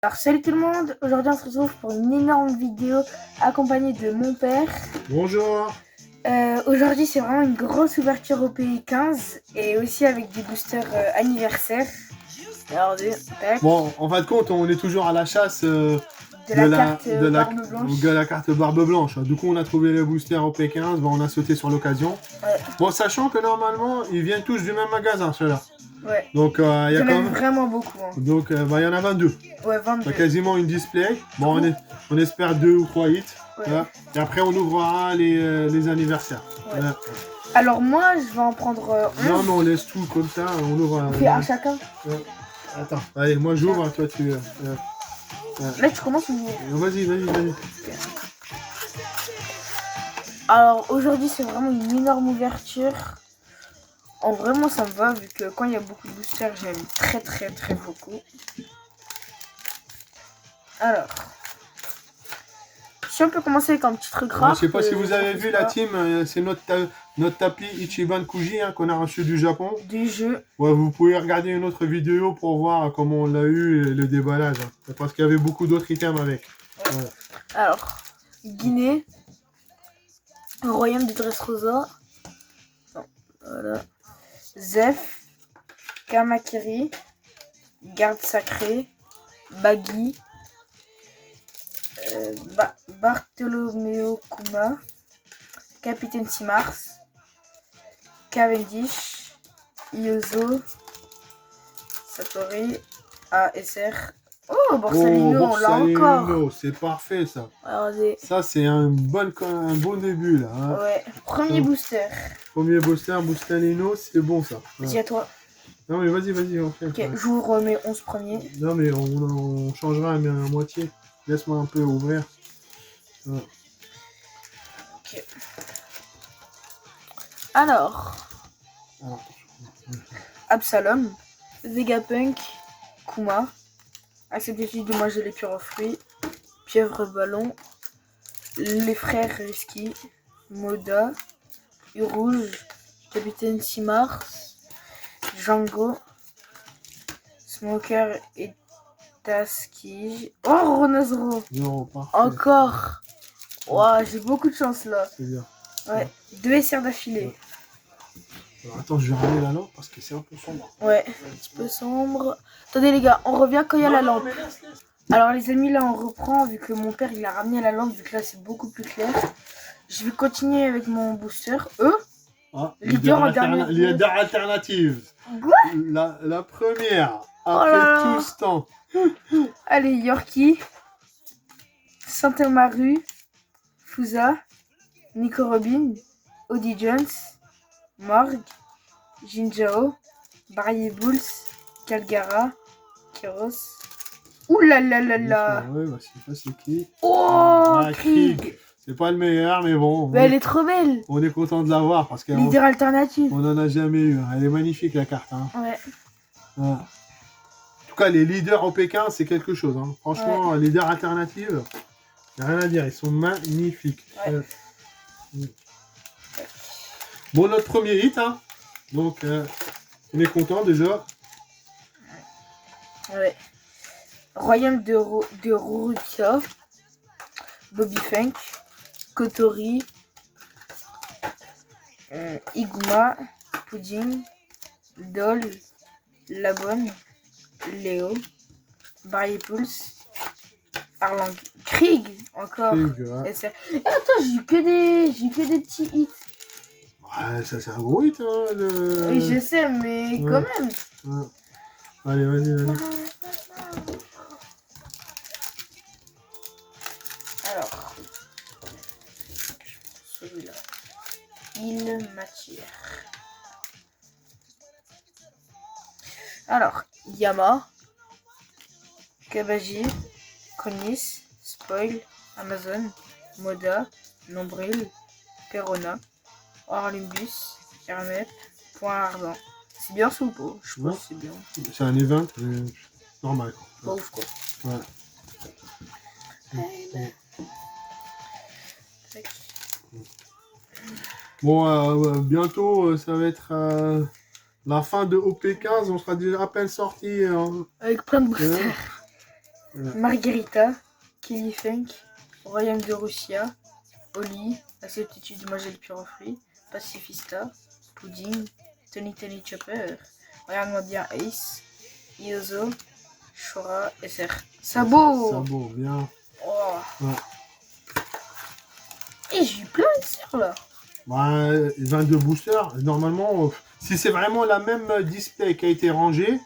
Alors salut tout le monde, aujourd'hui on se retrouve pour une énorme vidéo accompagnée de mon père. Bonjour. Aujourd'hui c'est vraiment une grosse ouverture au PI15 et aussi avec des boosters anniversaires. Alors tac. Bon, en fin de compte, on est toujours à la chasse de la carte barbe blanche. Du coup, on a trouvé les boosters au P15, bon, on a sauté sur l'occasion. Ouais. Bon, sachant que normalement, ils viennent tous du même magasin, ceux-là. Ouais. Donc, il y a quand même vraiment beaucoup. Hein. Donc, il y en a 22. Ouais, 22. C'est quasiment une display. Bon, on espère 2 ou 3 hits. Ouais. Voilà. Et après, on ouvrira les anniversaires. Ouais. Voilà. Alors moi, je vais en prendre 11. Non, mais on laisse tout comme ça, on ouvre. On fait un chacun. Ouais. Attends, allez, moi j'ouvre, toi tu... Là, tu commences ou... Vas-y. Alors aujourd'hui, c'est vraiment une énorme ouverture. En vraiment, ça me va, vu que quand il y a beaucoup de boosters, j'aime très beaucoup. Alors, si on peut commencer avec un petit truc rare. Je sais pas si vous avez vu la team, c'est notre tapis Ichiban Kuji hein, qu'on a reçu du Japon. Du jeu. Ouais, vous pouvez regarder une autre vidéo pour voir comment on l'a eu et le déballage. Hein, parce qu'il y avait beaucoup d'autres items avec. Ouais. Ouais. Alors, Guinée, Royaume de Dressrosa, voilà. Zef, Kamakiri, Garde Sacrée, Baggy, Bartholoméo Kuma, Capitaine Simars, Cavendish, Iozo, Satori, ASR. Oh, Borsalino, on l'a encore. C'est parfait ça. Regardez. Ça, c'est un bon début là. Hein. Ouais, premier booster. Premier booster, Borsalino, c'est bon ça. Vas-y, à toi. Non, mais vas-y, on fait. Ok, j'ouvre mes 11 premiers. Non, mais on changera à moitié. Laisse-moi un peu ouvrir. Ouais. Ok. Alors. Absalom, Vegapunk, Kuma, Acceptation de moi je les pure aux fruits, Pieuvre Ballon, les frères Risky, Moda, Rouge, Capitaine Simars, Django, Smoker et Taskij. Oh, Ronazoro. Encore. Wow, j'ai beaucoup de chance là. C'est bien. Ouais, 2 SR d'affilée. Ouais. Alors, attends, je vais ramener la lampe parce que c'est un peu sombre. Ouais, un petit peu sombre. Attendez les gars, on revient quand il y a la lampe. Laisse. Alors les amis, là on reprend vu que mon père il a ramené la lampe vu que là c'est beaucoup plus clair. Je vais continuer avec mon booster. Leader alternative. Quoi? La première. Après tout ce temps. Allez, Yorkie, Saint-Maru, Fusa, Nico Robin, Odie Jones, Morg, Jinjao, Barrier Bulls, Calgara, Kiros. Ouh là là là là. Ouais, bah c'est qui. Oh, Krieg. C'est pas le meilleur, mais bon. Mais elle est trop belle. On est content de l'avoir parce qu'elle leader alternative. On en a jamais eu. Elle est magnifique la carte. Hein. Ouais. En tout cas, les leaders au Pékin, c'est quelque chose. Hein. Franchement, ouais. Leaders alternatifs, il n'y a rien à dire. Ils sont magnifiques. Ouais. Bon, notre premier hit. Hein. Donc, on est content déjà. Ouais. Royaume de Rukia, Bobby Funk, Kotori, Iguma, Pudding, Doll, Labonne, Léo, Barrier Pulse, Arlang, Krieg, encore. Krieg, ouais. Et attends, j'ai eu que des petits hits. Ouais, ça c'est un gros hit. Hein, Oui, je sais, mais quand même. Ouais. Allez, vas-y. Alors, celui-là, il m'attire. Alors, Yama, Kabaji, Konis, Spoil, Amazon, Moda, Nombril, Perona, Orlimbus, Hermep, Point Ardent. C'est bien ça ou pas? Je pense que c'est bien. C'est un event, mais normal. Pas ouf quoi. Ouais. Bon, bientôt, ça va être la fin de OP15. On sera déjà à peine sorti. Avec plein de boosters. Margarita, Kelly Funk, Royaume de Russia, Oli, La Certitude Magel Pure Fruit, Pacifista, Pudding, Tony Tony Chopper, Regarde-moi bien Ace, Iozo, Shura, SR. Sabot. Sabot, bien. Oh. Ouais. Et j'ai eu plein de SR là. Bah, 22 boosters, normalement, si c'est vraiment la même display qui a été rangée,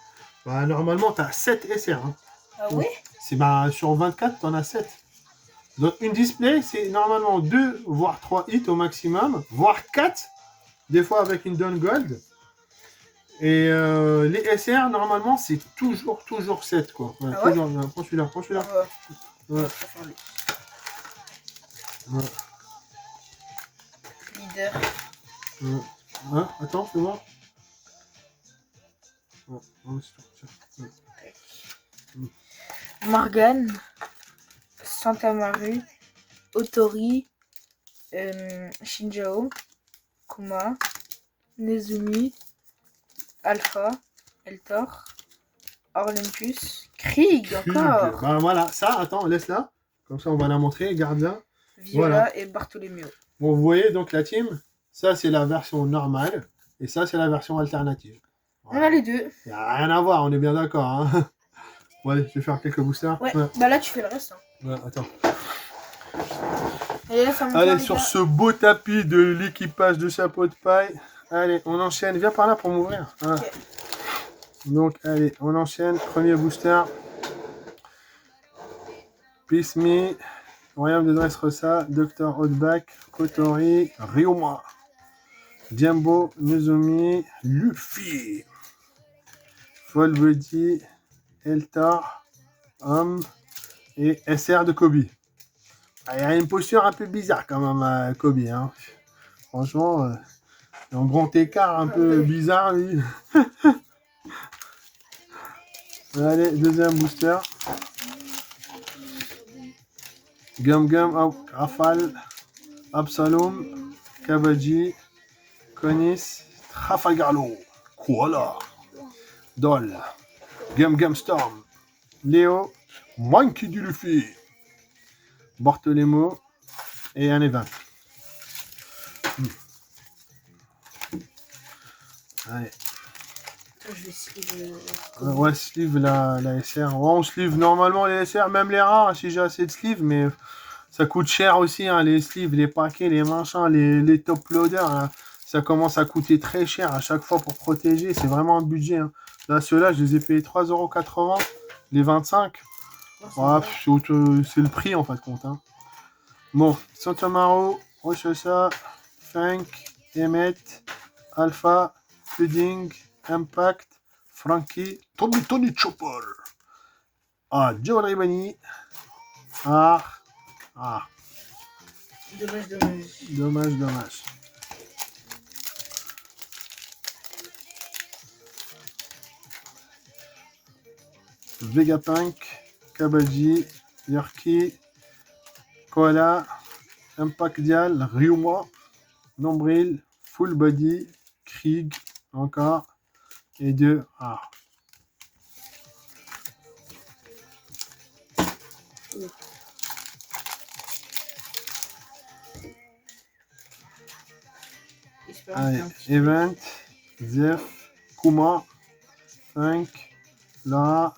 bah, normalement, tu as 7 SR. Hein. Ah ouais? C'est bah, sur 24, tu en as 7. Donc, une display, c'est normalement 2, voire 3 hits au maximum, voire 4, des fois avec une Dawn Gold. Et les SR, normalement, c'est toujours 7. Quoi. Ouais, Ah ouais? toujours, prends celui-là, prends celui-là. Ah ouais. Ouais. Ouais. Leader. Ouais. Hein, attends, fais voir. Ouais, ouais, c'est tout. Ouais. Morgan, Santa Maru, Otori, Shinjao, Kuma, Nezumi, Alpha, Eltor, Olympus, Krieg encore, Bah voilà, ça, attends, laisse-la. Comme ça, on va la montrer, garde-la. Viola Voilà. et Bartolomeo. Bon, vous voyez donc la team, ça c'est la version normale et ça c'est la version alternative. Voilà. On a les deux. Il n'y a rien à voir, on est bien d'accord. Hein. Ouais, je vais faire quelques boosters. Ouais. Bah là tu fais le reste. Hein. Ouais, attends. Et là, ça allez, sur ce beau tapis de l'équipage de chapeau de paille, allez, on enchaîne. Viens par là pour m'ouvrir. Hein. Okay. Donc, allez, on enchaîne. Premier booster. Peace Me, Royaume de Dressrosa, Dr. Outback, Kotori, Ryuma, Jumbo, Nozomi, Luffy, Full Body, Eltar, Homme et SR de Kobe. Il y a une posture un peu bizarre quand même, Kobe. Hein. Franchement, un grand écart un peu bizarre, lui. Allez, deuxième booster. Gum Gum, Rafale, Absalom, Kabaji, Conis, Trafalgarlo, Koala, Doll, Gum Gum Storm, Léo, Monkey du Luffy, Bartolemo et un event. Allez. Je vais sleeve. Ouais, sleeve la SR. Ouais, on sleeve normalement les SR, même les rares, si j'ai assez de sleeve, mais ça coûte cher aussi, hein, les sleeves, les paquets, les machins, les top loaders. Hein, ça commence à coûter très cher à chaque fois pour protéger. C'est vraiment un budget. Hein. Là, ceux-là, je les ai payés 3,80 €. Les 25. Ouais, c'est le prix en fin de compte. Hein. Bon, Santomaro, Rochosa, Funk, Emmet, Alpha, Pudding, Impact, Frankie, Tony Chopper. Ah, Joe Ribani. Ah. Dommage. Vegapunk, Kabaji, Yorkie, Koala, Impact Dial, Ryuma, Nombril, Full Body, Krieg, encore, et 2 A. Allez, Event, Zef, Kuma, Funk, Lara,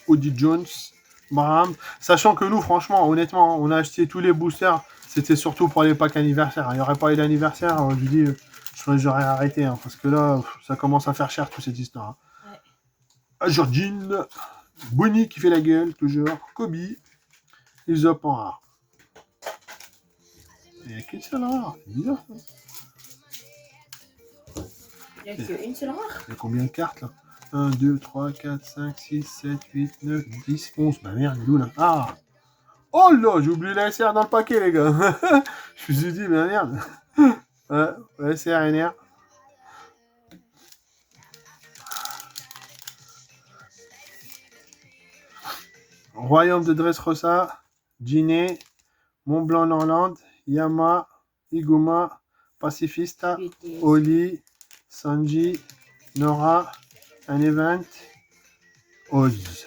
Audi Jones, Braham. Sachant que nous, franchement, honnêtement, on a acheté tous les boosters. C'était surtout pour les packs anniversaires. Il n'y aurait pas eu d'anniversaire, je dis, j'aurais arrêté. Hein, parce que là, ça commence à faire cher toute cette histoire. Hein. Ouais. Ajordine, Bonnie qui fait la gueule, toujours. Kobe, Isop en rare. Il n'y a qu'une seule rare. C'est bizarre. Il n'y a qu'une seule rare. Il y a combien de cartes là? 1, 2, 3, 4, 5, 6, 7, 8, 9, 10, 11. Bah merde, d'où là? Ah! Oh là, j'ai oublié la SR dans le paquet, les gars. Je me suis dit, bah merde. Ouais, SR, NR. Royaume de Dressrosa, Giné, Montblanc Norland, Yama, Iguma, Pacifista, Oli, Sanji, Nora, un event, Oz.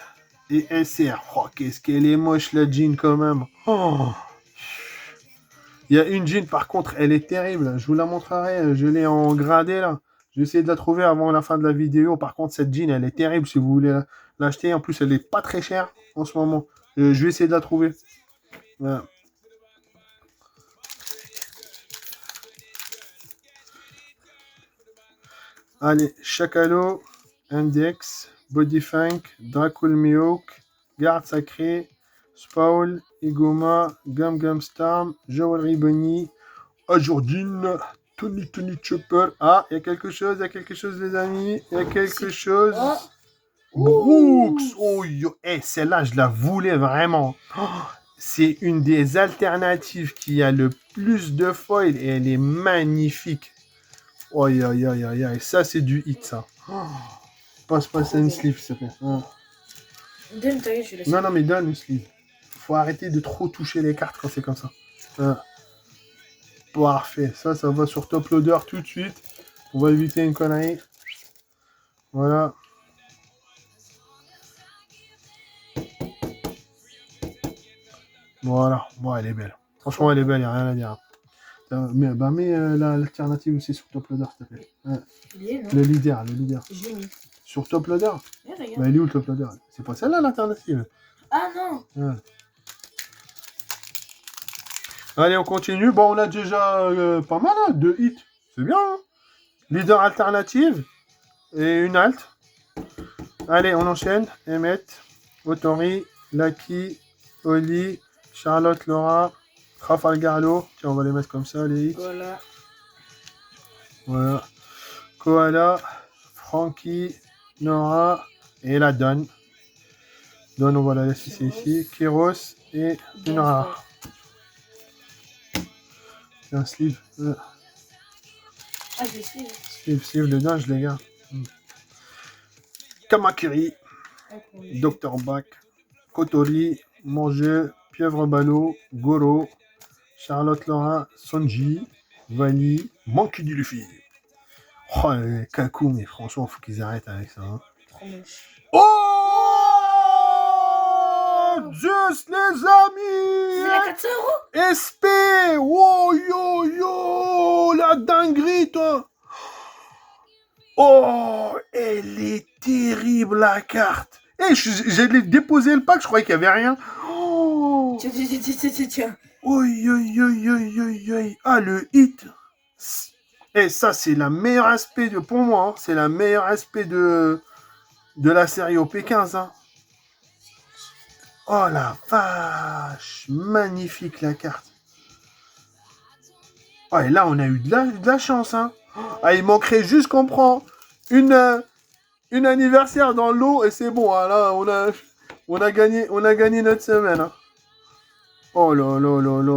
et SR. Oh, qu'est-ce qu'elle est moche, la jean, quand même. Oh. Il y a une jean, par contre, elle est terrible. Je vous la montrerai. Je l'ai en gradé, là. Je vais essayer de la trouver avant la fin de la vidéo. Par contre, cette jean, elle est terrible si vous voulez l'acheter. En plus, elle n'est pas très chère en ce moment. Je vais essayer de la trouver. Voilà. Allez, Chacalo, Index, Bodyfunk, Dracul Mihawk, Garde Sacré, Spawn, Igoma, Gum Gum Storm, Jewelry Bunny, Ajordine, Tony Chopper. Ah, il y a quelque chose, les amis. Il y a quelque chose. Brooks. Oh, yo. Eh, celle-là, je la voulais vraiment. Oh, c'est une des alternatives qui a le plus de foil et elle est magnifique. Oh, ça, c'est du hit, ça. Oh. Passe une sleeve, s'il te plaît. Oh. Donne, je laisse. Non, mais donne une sleeve. Faut arrêter de trop toucher les cartes quand c'est comme ça. Parfait. Ça va sur top loader tout de suite. On va éviter une connerie. Voilà. Voilà. Bon, elle est belle. Franchement, elle est belle, il n'y a rien à dire. Mets l'alternative aussi sur top loader, s'il te plaît. Le leader. Je l'ai mis. Sur top loader. Bah, il est où le top loader? C'est pas celle-là l'alternative. Ah non. Allez, on continue. Bon, on a déjà pas mal, hein, 2 hits. C'est bien, hein. Leader alternative et une alt. Allez, on enchaîne. Emmett, Otori, Lucky, Oli, Charlotte Laura, Trafalgar Law. Tiens, on va les mettre comme ça, les hits. Voilà. Koala, Frankie, Nora et la Don. Don, on va la laisser ici. Kiros et une rare. C'est un sleeve. Ah, j'ai Sleeve dedans, je les garde. Kamakiri, Dr. Bach, Kotori, Mangeux, Pieuvre Ballot, Goro, Charlotte Laura, Sonji, Vali, Monkey D. Luffy. Oh, Kaku, mais franchement, faut qu'ils arrêtent avec ça. Hein. Oh, juste les amis! C'est la 400 €? SP! Oh, yo! La dinguerie, toi! Oh, elle est terrible, la carte! Eh, j'ai déposé le pack, je croyais qu'il n'y avait rien. Oh! Tiens. Oi. Ah, le hit! Et ça, c'est la meilleure aspect pour moi. Hein. C'est la meilleure aspect de la série OP15. Hein. Oh la vache! Magnifique la carte. Oh, et là, on a eu de la chance. Hein. Ah, il manquerait juste qu'on prend une anniversaire dans l'eau et c'est bon. Hein. Là, on a gagné notre semaine. Hein. Oh là,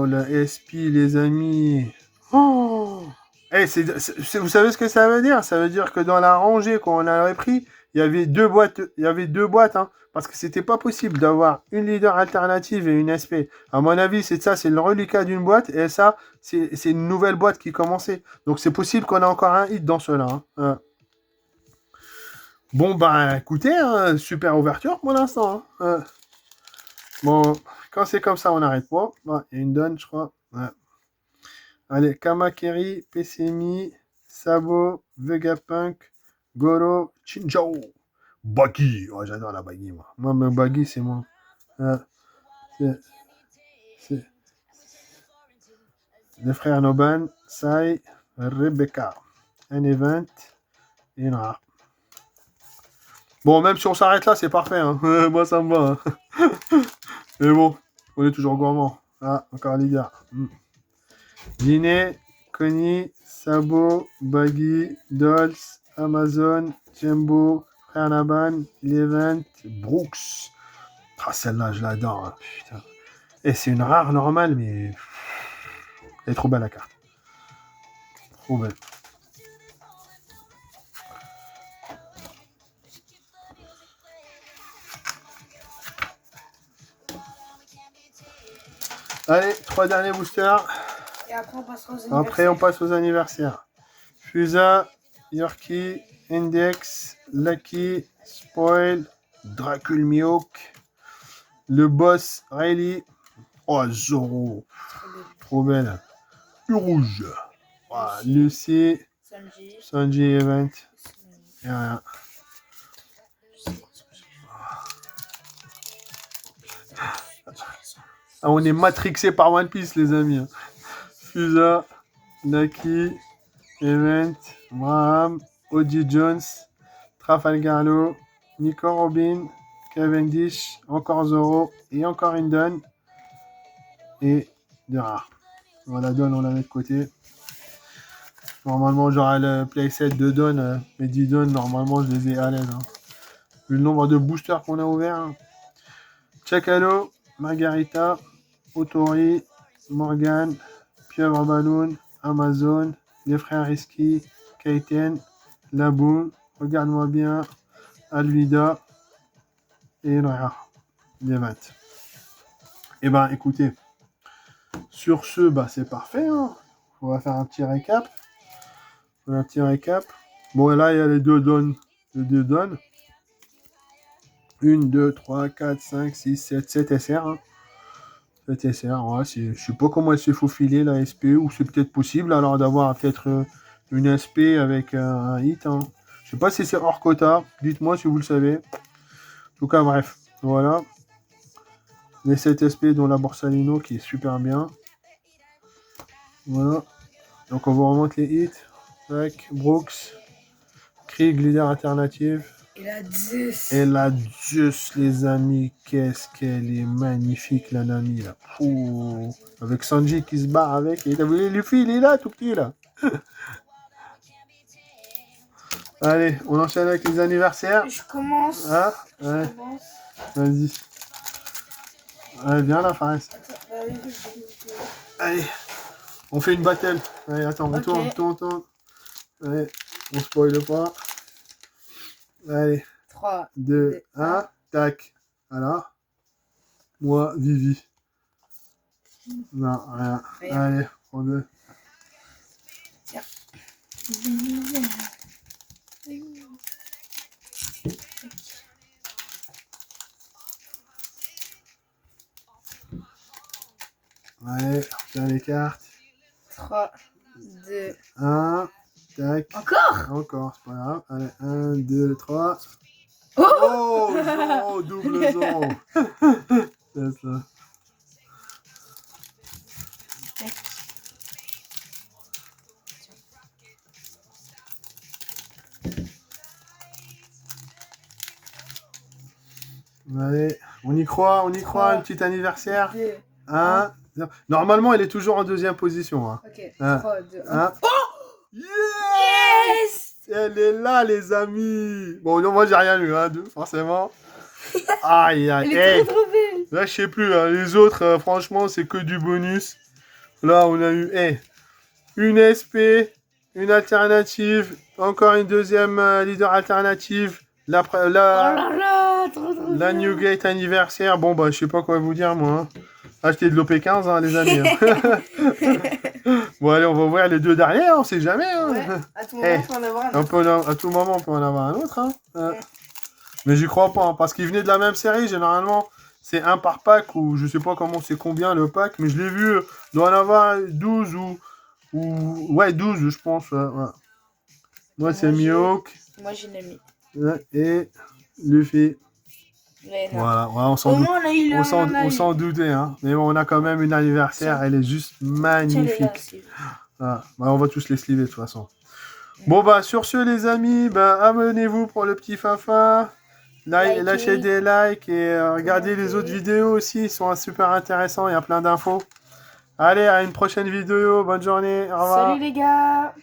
la SP, les amis. Oh! Hey, vous savez ce que ça veut dire? Ça veut dire que dans la rangée qu'on avait pris, il y avait deux boîtes, hein, parce que c'était pas possible d'avoir une leader alternative et une SP. À mon avis, c'est le reliquat d'une boîte et ça, c'est une nouvelle boîte qui commençait. Donc c'est possible qu'on ait encore un hit dans cela. Hein. Bon, bah écoutez, hein, super ouverture pour l'instant. Hein. Bon, quand c'est comme ça, on n'arrête pas. Il y a une donne, je crois. Ouais. Allez, Kamakiri, PCMI, Sabo, Vegapunk, Goro, Chinjao, Baggy. Oh, j'adore la Baggy, moi. Moi, mon Baggy, c'est moi. C'est les frères Noban, Sai, Rebecca. Un event et une rare. Bon, même si on s'arrête là, c'est parfait. Hein. Moi, ça me va. Hein. Mais bon, on est toujours gourmand. Ah, encore leader. Dîner, Connie, Sabo, Baggy, Dolls, Amazon, Jumbo, Frère Naban, Levent, Brooks. Ah, celle-là, je l'adore. Hein, putain. Et c'est une rare normale, mais elle est trop belle la carte. Trop belle. Allez, 3 derniers boosters. Et après, on passera aux anniversaires. Après, on passe aux anniversaires. Fusa, Yorkie, Index, Lucky, Spoil, Dracul Mihawk, Le boss Riley. Oh, Zoro. Trop belle. Trop belle. Le rouge. Voilà. Lucy. Sanji. Sanji Event. Et rien. Ah, on est matrixé par One Piece, les amis. Fusa, Naki, Event, Braham, Oji Jones, Trafalgar, Nico Robin, Cavendish, encore Zoro et encore Indon. Et de rare. Voilà, Don, on la met de côté. Normalement, j'aurai le playset de Don, mais 10 Don, normalement, je les ai à l'aise. Hein. Vu le nombre de boosters qu'on a ouverts. Hein. Chakalo, Margarita, Otori, Morgan, Pieuvre Balloon, Amazon, les frères Risky, Kaiten, Laboon, Regarde-moi bien, Alvida et Noir, les 20. Et ben écoutez, sur ce, bah c'est parfait. Hein. On va faire un petit récap. Bon, et là, il y a les deux dons. 1, 2, 3, 4, 5, 6, 7, 7 SR. Hein. 7 SR, ouais, je sais pas comment elle s'est faufilée la SP, ou c'est peut-être possible alors d'avoir peut-être une SP avec un hit. Hein. Je sais pas si c'est hors quota, dites-moi si vous le savez. En tout cas, bref, voilà. Les 7 SP dont la Borsalino qui est super bien. Voilà. Donc on vous remonte les hits. Tac, Brooks, Krieg, leader alternative. Et la Zeus, les amis, qu'est-ce qu'elle est magnifique, la Nami, là. Ouh. Avec Sanji qui se bat avec. Et t'as vu, Luffy, il est là, tout petit, là. Allez, on enchaîne avec les anniversaires. Je commence. Ah, ouais. Vas-y. Allez, viens là, Fares. Allez, on fait une battle. Allez, attends, on tourne. Allez, on spoil pas. Allez. 3, 2, 1, tac. Voilà. Moi, Vivi. Non, rien. Allez, on deux. Tiens. Allez, tiens les cartes. 3, 2, 1, tac. Encore, c'est pas grave. Allez, 1, 2, 3. Oh, Zoro, double Zoro. C'est ça. Allez, on y croit, un petit anniversaire. 2, 1. Normalement, elle est toujours en deuxième position. Hein. Ok, 1, 3, 2, 1. 1. Oh yes! Elle est là, les amis. Bon, non, moi, j'ai rien eu, hein, forcément. Aïe, aïe. Elle est trop belle. Là, je sais plus. Hein, les autres, franchement, c'est que du bonus. Là, on a eu une SP, une alternative, encore une deuxième leader alternative. La Newgate anniversaire. Bon, bah, je sais pas quoi vous dire, moi. Hein. Achetez de l'OP15, hein, les amis. Hein. Bon, allez, on va ouvrir les deux derniers, on sait jamais. Hein. Ouais, à tout moment, on peut en avoir un autre. À tout moment, on peut en avoir un autre. Hein. Ouais. Mais j'y crois pas, hein, parce qu'ils venaient de la même série, généralement. C'est un par pack, ou je sais pas comment c'est combien le pack, mais je l'ai vu, doit en avoir 12 ou... Ouais, 12, je pense. Ouais. Moi, c'est Mihawk. Moi, j'ai Nami. Et Luffy. Voilà, on s'en doutait, hein. Mais bon, on a quand même une anniversaire, elle est juste magnifique. Voilà. Bah, on va tous les sliver de toute façon. Bon, bah, sur ce, les amis, bah, abonnez-vous pour le petit Fafa. Lâchez des likes et regardez les autres vidéos aussi, ils sont super intéressants, il y a plein d'infos. Allez, à une prochaine vidéo, bonne journée, au revoir. Salut les gars.